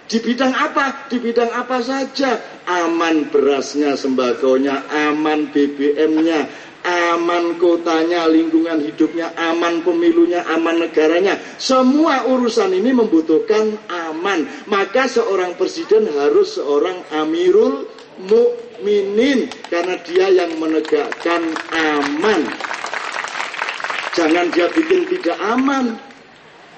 Di bidang apa? Di bidang apa saja. Aman berasnya, sembakonya, aman BBM-nya, aman kotanya, lingkungan hidupnya, aman pemilunya, aman negaranya. Semua urusan ini membutuhkan aman. Maka seorang presiden harus seorang Amirul Mukminin, karena dia yang menegakkan aman. Jangan dia bikin tidak aman.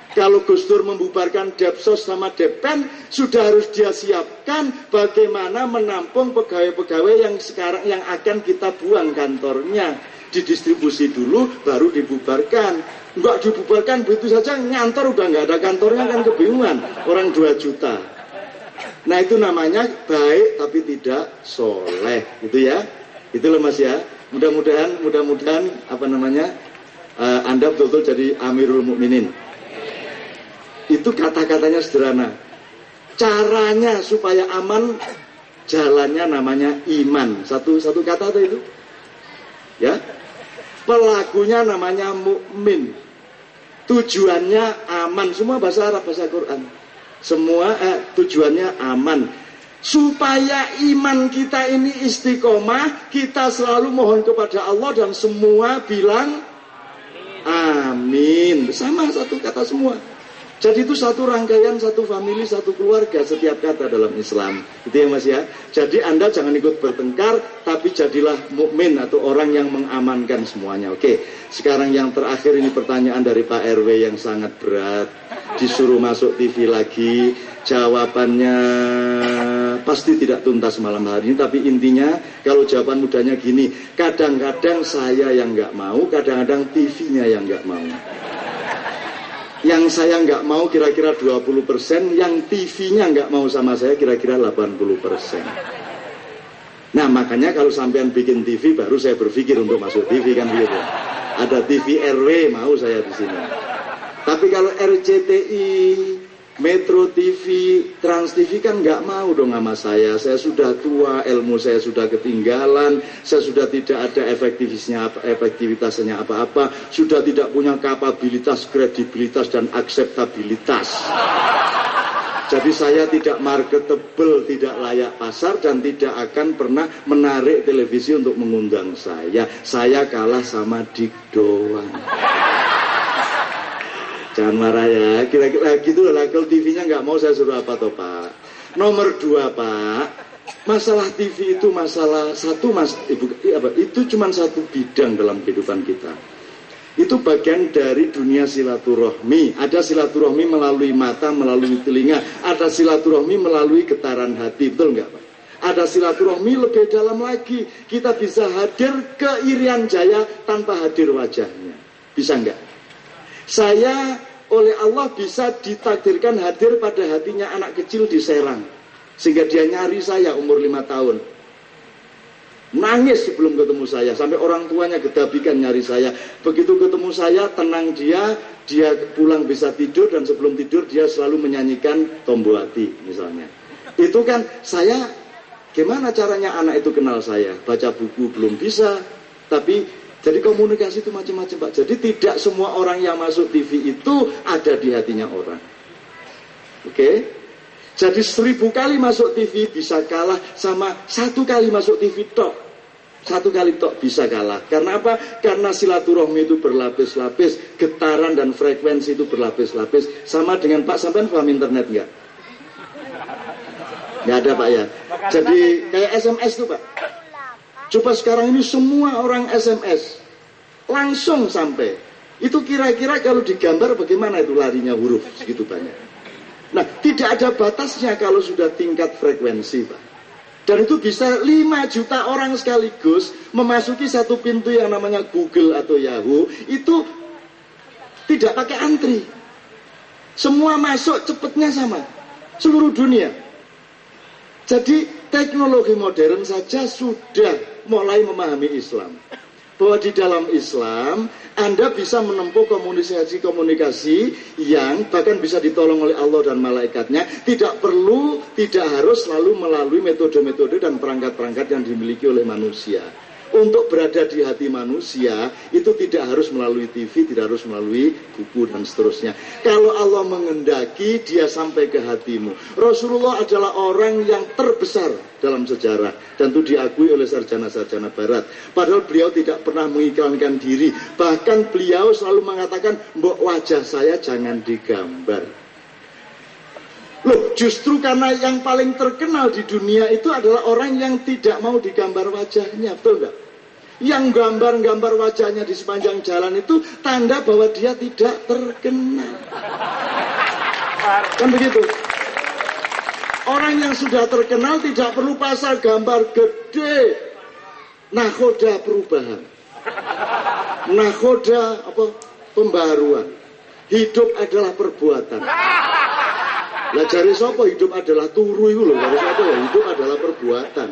Kalau Gus Dur membubarkan Depsos sama Depen, sudah harus dia siapkan bagaimana menampung pegawai-pegawai yang sekarang yang akan kita buang kantornya. Didistribusi dulu, baru dibubarkan. Enggak dibubarkan begitu saja, ngantor udah nggak ada kantornya, kan kebingungan. Orang 2 juta. Nah itu namanya baik tapi tidak soleh, gitu ya. Itu loh Mas ya. Mudah-mudahan apa namanya, Anda betul-betul jadi Amirul Mukminin. Itu kata-katanya sederhana. Caranya supaya aman, jalannya namanya iman. Satu kata itu. Ya. Pelakunya namanya mukmin. Tujuannya aman. Semua bahasa Arab, bahasa Quran. Semua tujuannya aman. Supaya iman kita ini istiqomah, kita selalu mohon kepada Allah dan semua bilang amin. Sama satu kata semua. Jadi itu satu rangkaian, satu famili, satu keluarga, setiap kata dalam Islam. Itu ya Mas ya. Jadi Anda jangan ikut bertengkar, tapi jadilah mukmin atau orang yang mengamankan semuanya. Oke, sekarang yang terakhir ini pertanyaan dari Pak RW yang sangat berat. Disuruh masuk TV lagi, jawabannya pasti tidak tuntas malam hari ini. Tapi intinya, kalau jawaban mudahnya gini, kadang-kadang saya yang nggak mau, kadang-kadang TV-nya yang nggak mau. Yang saya nggak mau kira-kira 20%, yang TV-nya nggak mau sama saya kira-kira 80%. Nah makanya kalau sampean bikin TV baru saya berpikir untuk masuk TV kan begitu. Ada TV RW mau saya di sini. Tapi kalau RCTI, Metro TV, Trans TV kan nggak mau dong sama saya. Saya sudah tua, ilmu saya sudah ketinggalan, saya sudah tidak ada efektivitasnya apa-apa, sudah tidak punya kapabilitas, kredibilitas, dan akseptabilitas. Jadi saya tidak marketable, tidak layak pasar, dan tidak akan pernah menarik televisi untuk mengundang saya. Saya kalah sama Dik doang. Jangan marah ya, kira-kira gitu lah. Kalau TV-nya nggak mau saya suruh apa toh Pak. Nomor 2 Pak, masalah TV itu masalah satu Mas Ibu, itu cuma satu bidang dalam kehidupan kita. Itu bagian dari dunia silaturahmi. Ada silaturahmi melalui mata, melalui telinga. Ada silaturahmi melalui getaran hati, betul nggak Pak? Ada silaturahmi lebih dalam lagi. Kita bisa hadir ke Irian Jaya tanpa hadir wajahnya. Bisa nggak? Saya oleh Allah bisa ditakdirkan hadir pada hatinya anak kecil di Serang, sehingga dia nyari saya umur 5 tahun. Nangis sebelum ketemu saya, sampai orang tuanya gedabikan nyari saya. Begitu ketemu saya, tenang dia pulang bisa tidur, dan sebelum tidur dia selalu menyanyikan Tombo Hati misalnya. Itu kan saya, gimana caranya anak itu kenal saya? Baca buku belum bisa, tapi jadi komunikasi itu macam-macam Pak. Jadi tidak semua orang yang masuk TV itu ada di hatinya orang. Oke? Jadi 1000 kali masuk TV bisa kalah sama 1 kali masuk TV tok. 1 kali tok bisa kalah. Karena apa? Karena silaturahmi itu berlapis-lapis, getaran dan frekuensi itu berlapis-lapis. Sama dengan Pak, sampean paham internet nggak? Nggak ada Pak ya. Jadi kayak SMS tuh Pak. Coba sekarang ini semua orang SMS langsung sampai. Itu kira-kira kalau digambar bagaimana itu larinya huruf segitu banyak. Nah, tidak ada batasnya kalau sudah tingkat frekuensi Pak. Dan itu bisa 5 juta orang sekaligus memasuki satu pintu yang namanya Google atau Yahoo. Itu tidak pakai antri. Semua masuk cepatnya sama. Seluruh dunia. Jadi teknologi modern saja sudah mulai memahami Islam. Bahwa di dalam Islam Anda bisa menempuh komunikasi yang bahkan bisa ditolong oleh Allah dan malaikatnya. Tidak harus selalu melalui metode-metode dan perangkat-perangkat yang dimiliki oleh manusia. Untuk berada di hati manusia itu tidak harus melalui TV, tidak harus melalui buku dan seterusnya. Kalau Allah mengendaki, dia sampai ke hatimu. Rasulullah adalah orang yang terbesar dalam sejarah dan itu diakui oleh sarjana-sarjana barat. Padahal beliau tidak pernah mengiklankan diri. Bahkan beliau selalu mengatakan, mbok wajah saya jangan digambar. Loh, justru karena yang paling terkenal di dunia itu adalah orang yang tidak mau digambar wajahnya, betul nggak? Yang gambar-gambar wajahnya di sepanjang jalan itu tanda bahwa dia tidak terkenal. Kan begitu? Orang yang sudah terkenal tidak perlu pasang gambar gede. Nakhoda perubahan. Nakhoda pembaruan. Hidup adalah perbuatan. Lah jari sapa hidup adalah turu iku lho, jari sapa ya hidup adalah perbuatan.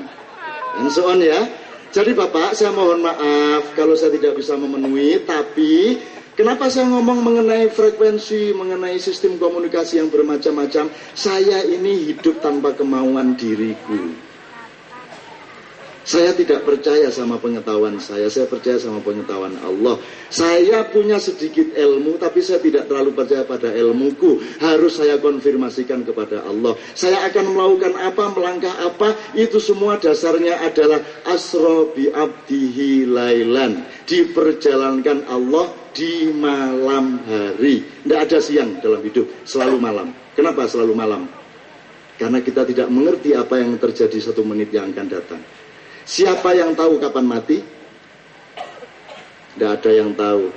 And so on ya. Jadi Bapak, saya mohon maaf kalau saya tidak bisa memenuhi, tapi kenapa saya ngomong mengenai frekuensi, mengenai sistem komunikasi yang bermacam-macam? Saya ini hidup tanpa kemauan diriku. Saya tidak percaya sama pengetahuan saya percaya sama pengetahuan Allah. Saya punya sedikit ilmu, tapi saya tidak terlalu percaya pada ilmuku. Harus saya konfirmasikan kepada Allah. Saya akan melakukan apa, melangkah apa, itu semua dasarnya adalah asra bi abdihi lailan. Diperjalankan Allah di malam hari. Tidak ada siang dalam hidup, selalu malam. Kenapa selalu malam? Karena kita tidak mengerti apa yang terjadi 1 menit yang akan datang. Siapa yang tahu kapan mati? Tidak ada yang tahu.